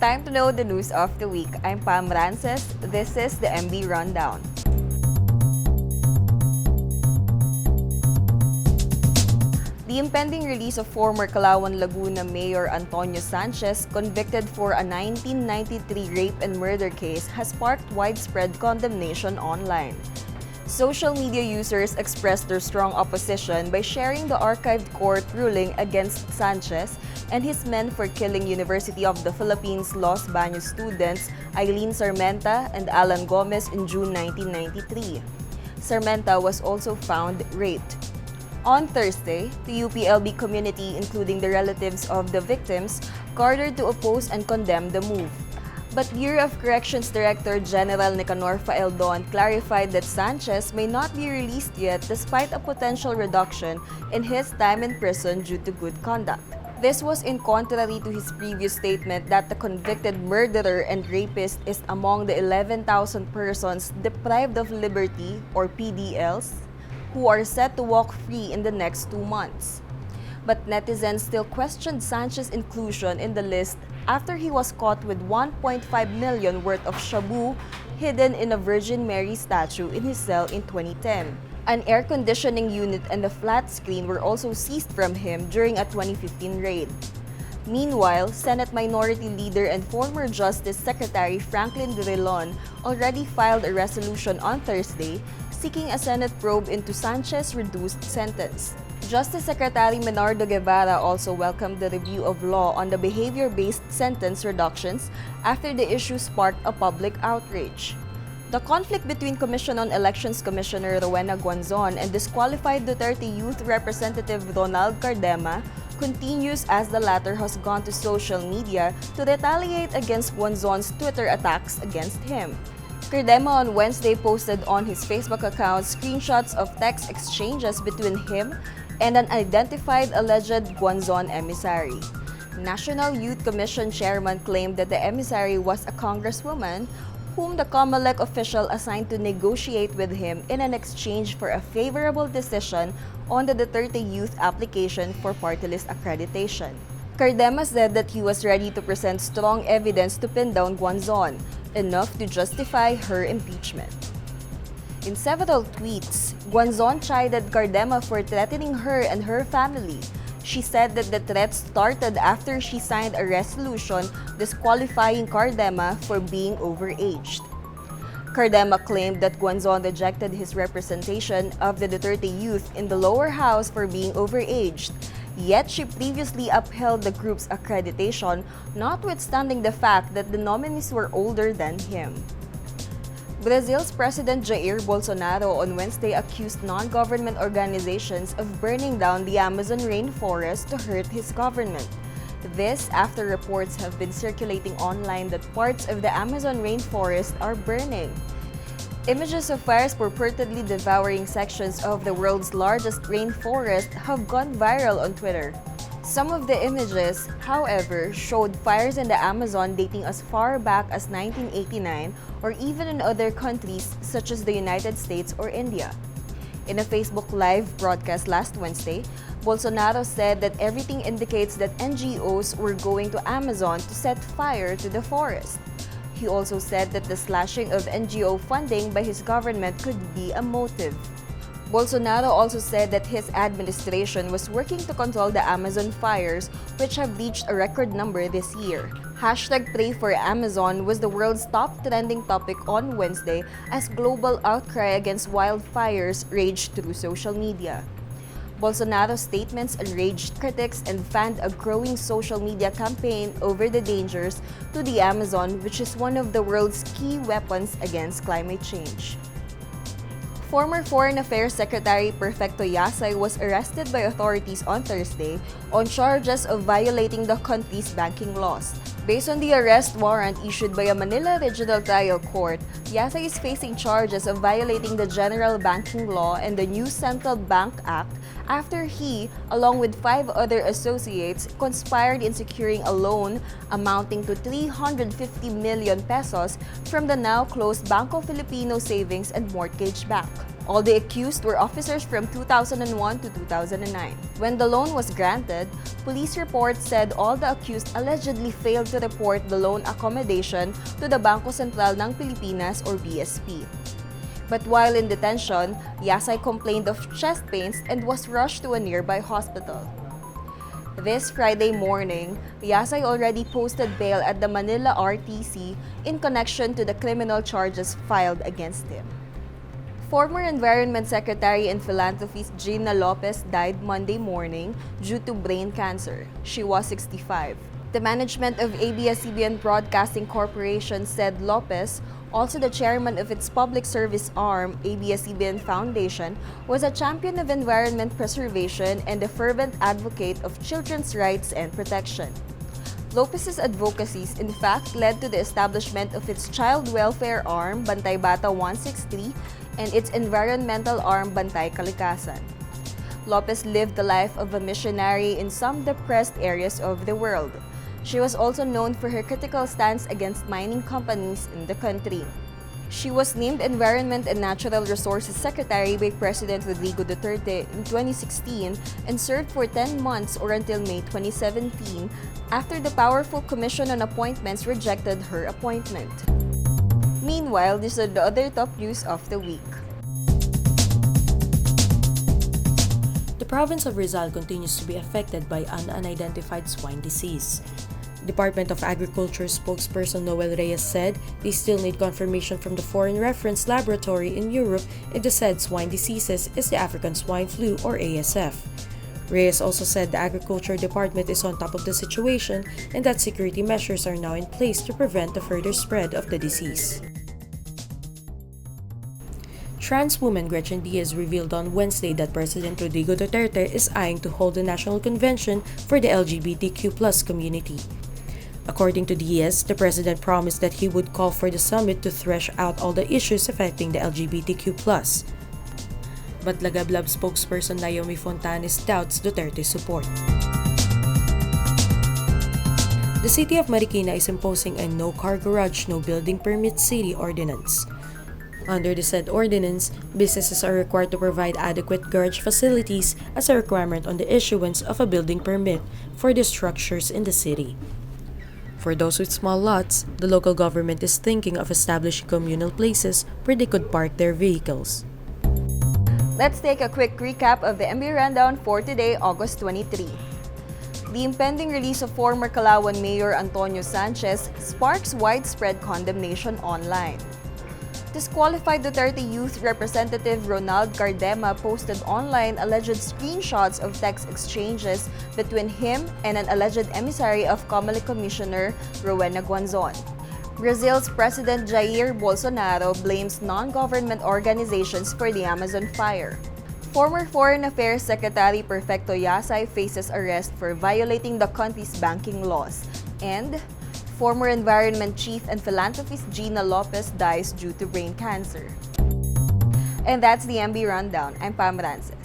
Time to know the news of the week. I'm Pam Rances. This is the MB Rundown. The impending release of former Calauan Laguna Mayor Antonio Sanchez, convicted for a 1993 rape and murder case, has sparked widespread condemnation online. Social media users expressed their strong opposition by sharing the archived court ruling against Sanchez and his men for killing University of the Philippines Los Baños students Eileen Sarmenta and Alan Gomez in June 1993. Sarmenta was also found raped. On Thursday, the UPLB community, including the relatives of the victims, gathered to oppose and condemn the move. But Bureau of Corrections Director General Nicanor Faeldon clarified that Sanchez may not be released yet despite a potential reduction in his time in prison due to good conduct. This was in contrary to his previous statement that the convicted murderer and rapist is among the 11,000 persons deprived of liberty, or PDLs, who are set to walk free in the next 2 months. But netizens still questioned Sanchez's inclusion in the list after he was caught with 1.5 million worth of shabu hidden in a Virgin Mary statue in his cell in 2010. An air conditioning unit and a flat screen were also seized from him during a 2015 raid. Meanwhile, Senate Minority Leader and former Justice Secretary Franklin Drilon already filed a resolution on Thursday seeking a Senate probe into Sanchez's reduced sentence. Justice Secretary Menardo Guevara also welcomed the review of law on the behavior-based sentence reductions after the issue sparked a public outrage. The conflict between Commission on Elections Commissioner Rowena Guanzon and Disqualified Duterte Youth Representative Ronald Cardema continues as the latter has gone to social media to retaliate against Guanzon's Twitter attacks against him. Cardema on Wednesday posted on his Facebook account screenshots of text exchanges between him and an identified alleged Guanzon emissary. National Youth Commission chairman claimed that the emissary was a congresswoman whom the COMELEC official assigned to negotiate with him in an exchange for a favorable decision on the Duterte Youth application for party list accreditation. Cardema said that he was ready to present strong evidence to pin down Guanzon, enough to justify her impeachment. In several tweets, Guanzon chided Cardema for threatening her and her family. She said that the threat started after she signed a resolution disqualifying Cardema for being overaged. Cardema claimed that Guanzon rejected his representation of the Duterte Youth in the lower house for being overaged. Yet she previously upheld the group's accreditation, notwithstanding the fact that the nominees were older than him. Brazil's President Jair Bolsonaro on Wednesday accused non-government organizations of burning down the Amazon rainforest to hurt his government. This after reports have been circulating online that parts of the Amazon rainforest are burning. Images of fires purportedly devouring sections of the world's largest rainforest have gone viral on Twitter. Some of the images, however, showed fires in the Amazon dating as far back as 1989 or even in other countries such as the United States or India. In a Facebook Live broadcast last Wednesday, Bolsonaro said that everything indicates that NGOs were going to Amazon to set fire to the forest. He also said that the slashing of NGO funding by his government could be a motive. Bolsonaro also said that his administration was working to control the Amazon fires, which have reached a record number this year. #PrayForAmazon was the world's top trending topic on Wednesday as global outcry against wildfires raged through social media. Bolsonaro's statements enraged critics and fanned a growing social media campaign over the dangers to the Amazon, which is one of the world's key weapons against climate change. Former Foreign Affairs Secretary Perfecto Yasay was arrested by authorities on Thursday on charges of violating the country's banking laws. Based on the arrest warrant issued by a Manila Regional Trial Court, Yasay is facing charges of violating the General Banking Law and the new Central Bank Act after he, along with 5 other associates, conspired in securing a loan amounting to 350 million pesos from the now closed Bangko Filipino Savings and Mortgage Bank. All the accused were officers from 2001 to 2009. When the loan was granted, police reports said all the accused allegedly failed to report the loan accommodation to the Bangko Sentral ng Pilipinas or BSP. But while in detention, Yasay complained of chest pains and was rushed to a nearby hospital. This Friday morning, Yasay already posted bail at the Manila RTC in connection to the criminal charges filed against him. Former Environment Secretary and philanthropist Gina Lopez died Monday morning due to brain cancer. She was 65. The management of ABS-CBN Broadcasting Corporation said Lopez, also the chairman of its public service arm, ABS-CBN Foundation, was a champion of environment preservation and a fervent advocate of children's rights and protection. Lopez's advocacies in fact led to the establishment of its child welfare arm, Bantay Bata 163, and its environmental arm, Bantay Kalikasan. Lopez lived the life of a missionary in some depressed areas of the world. She was also known for her critical stance against mining companies in the country. She was named Environment and Natural Resources Secretary by President Rodrigo Duterte in 2016 and served for 10 months or until May 2017 after the powerful Commission on Appointments rejected her appointment. Meanwhile, these are the other top news of the week. The province of Rizal continues to be affected by an unidentified swine disease. Department of Agriculture spokesperson Noel Reyes said they still need confirmation from the Foreign Reference Laboratory in Europe if the said swine diseases is the African swine flu or ASF. Reyes also said the Agriculture Department is on top of the situation and that security measures are now in place to prevent the further spread of the disease. Trans woman Gretchen Diaz revealed on Wednesday that President Rodrigo Duterte is eyeing to hold a national convention for the LGBTQ+ community. According to Diaz, the president promised that he would call for the summit to thresh out all the issues affecting the LGBTQ+. But Lagablab spokesperson Naomi Fontanes doubts Duterte's support. The city of Marikina is imposing a no car garage, no building permit city ordinance. Under the said ordinance, businesses are required to provide adequate garage facilities as a requirement on the issuance of a building permit for the structures in the city. For those with small lots, the local government is thinking of establishing communal places where they could park their vehicles. Let's take a quick recap of the MB Rundown for today, August 23. The impending release of former Calauan Mayor Sanchez sparks widespread condemnation online. Disqualified Duterte Youth Representative Ronald Cardema posted online alleged screenshots of text exchanges between him and an alleged emissary of COMELEC Commissioner Rowena Guanzon. Brazil's President Jair Bolsonaro blames non-government organizations for the Amazon fire. Former Foreign Affairs Secretary Perfecto Yasay faces arrest for violating the country's banking laws. And former Environment Chief and philanthropist Gina Lopez dies due to brain cancer. And that's the MB Rundown. I'm Pam Rances.